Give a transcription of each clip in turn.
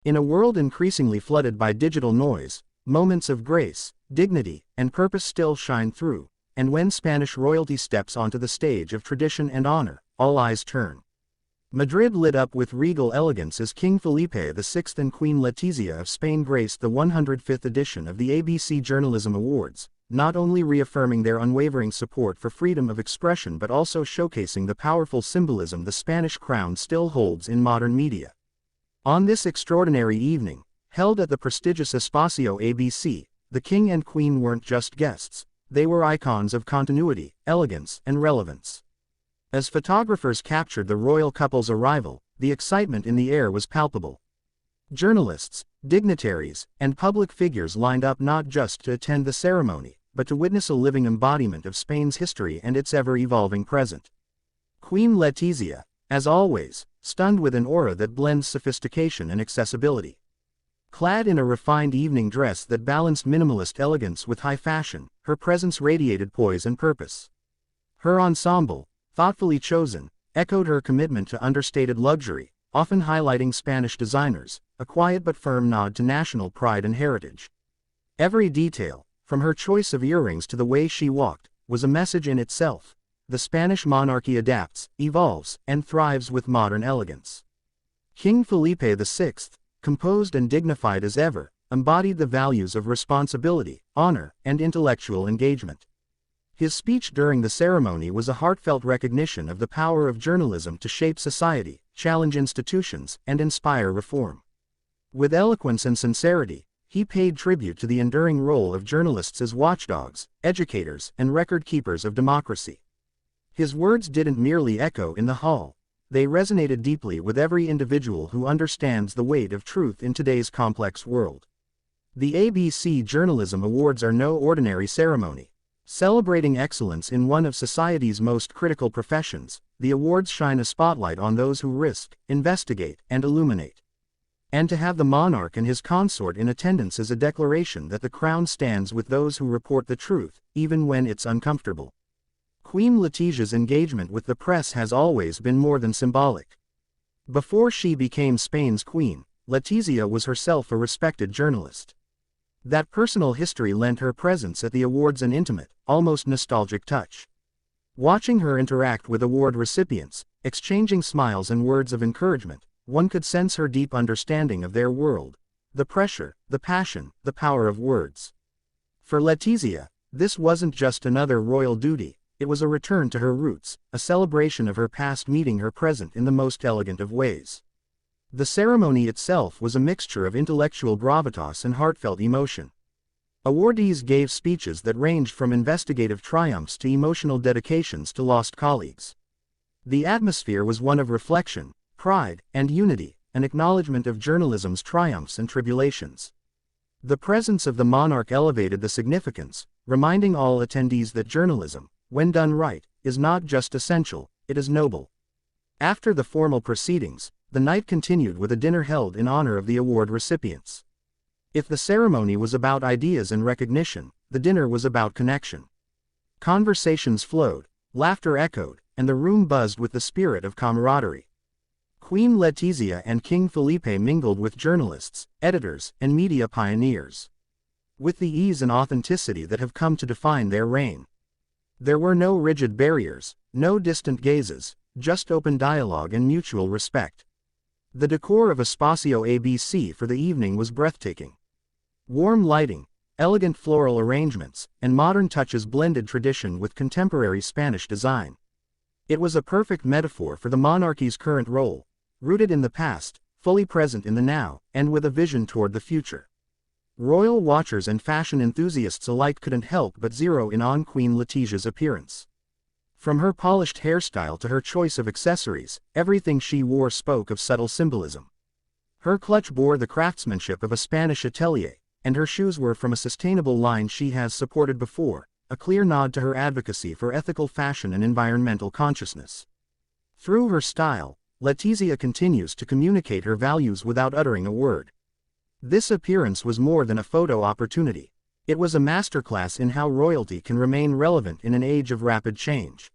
In a world increasingly flooded by digital noise, moments of grace, dignity, and purpose still shine through, and when Spanish royalty steps onto the stage of tradition and honor, all eyes turn. Madrid lit up with regal elegance as King Felipe VI and Queen Letizia of Spain graced the 105th edition of the ABC Journalism Awards, not only reaffirming their unwavering support for freedom of expression but also showcasing the powerful symbolism the Spanish crown still holds in modern media. On this extraordinary evening, held at the prestigious Espacio ABC, the King and Queen weren't just guests, they were icons of continuity, elegance, and relevance. As photographers captured the royal couple's arrival, the excitement in the air was palpable. Journalists, dignitaries, and public figures lined up not just to attend the ceremony, but to witness a living embodiment of Spain's history and its ever-evolving present. Queen Letizia, as always, stunned with an aura that blends sophistication and accessibility. Clad in a refined evening dress that balanced minimalist elegance with high fashion, her presence radiated poise and purpose. Her ensemble, thoughtfully chosen, echoed her commitment to understated luxury, often highlighting Spanish designers, a quiet but firm nod to national pride and heritage. Every detail, from her choice of earrings to the way she walked, was a message in itself. The Spanish monarchy adapts, evolves, and thrives with modern elegance. King Felipe VI, composed and dignified as ever, embodied the values of responsibility, honor, and intellectual engagement. His speech during the ceremony was a heartfelt recognition of the power of journalism to shape society, challenge institutions, and inspire reform. With eloquence and sincerity, he paid tribute to the enduring role of journalists as watchdogs, educators, and record-keepers of democracy. His words didn't merely echo in the hall, they resonated deeply with every individual who understands the weight of truth in today's complex world. The ABC Journalism Awards are no ordinary ceremony. Celebrating excellence in one of society's most critical professions, the awards shine a spotlight on those who risk, investigate, and illuminate. And to have the monarch and his consort in attendance is a declaration that the crown stands with those who report the truth, even when it's uncomfortable. Queen Letizia's engagement with the press has always been more than symbolic. Before she became Spain's queen, Letizia was herself a respected journalist. That personal history lent her presence at the awards an intimate, almost nostalgic touch. Watching her interact with award recipients, exchanging smiles and words of encouragement, one could sense her deep understanding of their world, the pressure, the passion, the power of words. For Letizia, this wasn't just another royal duty, it was a return to her roots, a celebration of her past meeting her present in the most elegant of ways. The ceremony itself was a mixture of intellectual gravitas and heartfelt emotion. Awardees gave speeches that ranged from investigative triumphs to emotional dedications to lost colleagues. The atmosphere was one of reflection, pride, and unity, an acknowledgement of journalism's triumphs and tribulations. The presence of the monarch elevated the significance, reminding all attendees that journalism, when done right, is not just essential, it is noble. After the formal proceedings, the night continued with a dinner held in honor of the award recipients. If the ceremony was about ideas and recognition, the dinner was about connection. Conversations flowed, laughter echoed, and the room buzzed with the spirit of camaraderie. Queen Letizia and King Felipe mingled with journalists, editors, and media pioneers. With the ease and authenticity that have come to define their reign. There were no rigid barriers, no distant gazes, just open dialogue and mutual respect. The decor of Espacio ABC for the evening was breathtaking. Warm lighting, elegant floral arrangements, and modern touches blended tradition with contemporary Spanish design. It was a perfect metaphor for the monarchy's current role, rooted in the past, fully present in the now, and with a vision toward the future. Royal watchers and fashion enthusiasts alike couldn't help but zero in on Queen Letizia's appearance. From her polished hairstyle to her choice of accessories, everything she wore spoke of subtle symbolism. Her clutch bore the craftsmanship of a Spanish atelier, and her shoes were from a sustainable line she has supported before, a clear nod to her advocacy for ethical fashion and environmental consciousness. Through her style, Letizia continues to communicate her values without uttering a word. This appearance was more than a photo opportunity. It was a masterclass in how royalty can remain relevant in an age of rapid change.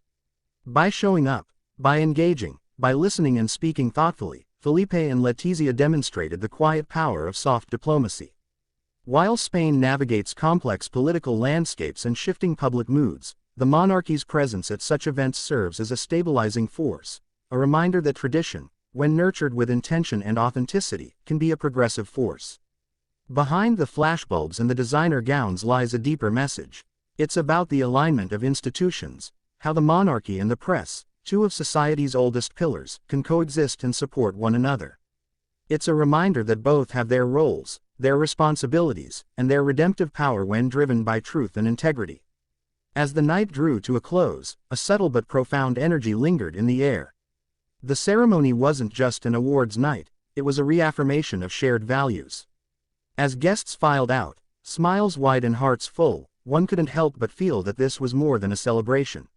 By showing up, by engaging, by listening and speaking thoughtfully, Felipe and Letizia demonstrated the quiet power of soft diplomacy. While Spain navigates complex political landscapes and shifting public moods, the monarchy's presence at such events serves as a stabilizing force, a reminder that tradition, when nurtured with intention and authenticity, can be a progressive force. Behind the flashbulbs and the designer gowns lies a deeper message. It's about the alignment of institutions, how the monarchy and the press, two of society's oldest pillars, can coexist and support one another. It's a reminder that both have their roles, their responsibilities, and their redemptive power when driven by truth and integrity. As the night drew to a close, a subtle but profound energy lingered in the air. The ceremony wasn't just an awards night, it was a reaffirmation of shared values. As guests filed out, smiles wide and hearts full, one couldn't help but feel that this was more than a celebration.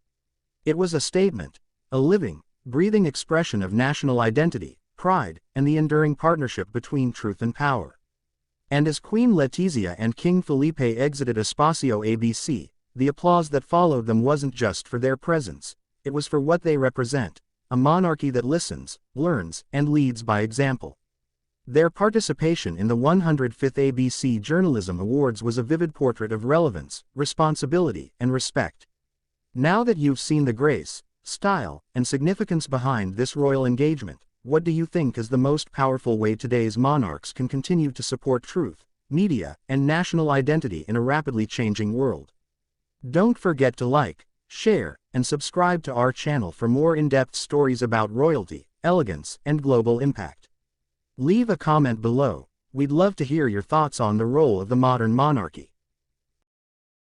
It was a statement, a living, breathing expression of national identity, pride, and the enduring partnership between truth and power. And as Queen Letizia and King Felipe exited Espacio ABC, the applause that followed them wasn't just for their presence, it was for what they represent, a monarchy that listens, learns, and leads by example. Their participation in the 105th ABC Journalism Awards was a vivid portrait of relevance, responsibility, and respect. Now that you've seen the grace, style, and significance behind this royal engagement, what do you think is the most powerful way today's monarchs can continue to support truth, media, and national identity in a rapidly changing world? Don't forget to like, share, and subscribe to our channel for more in-depth stories about royalty, elegance, and global impact. Leave a comment below. We'd love to hear your thoughts on the role of the modern monarchy.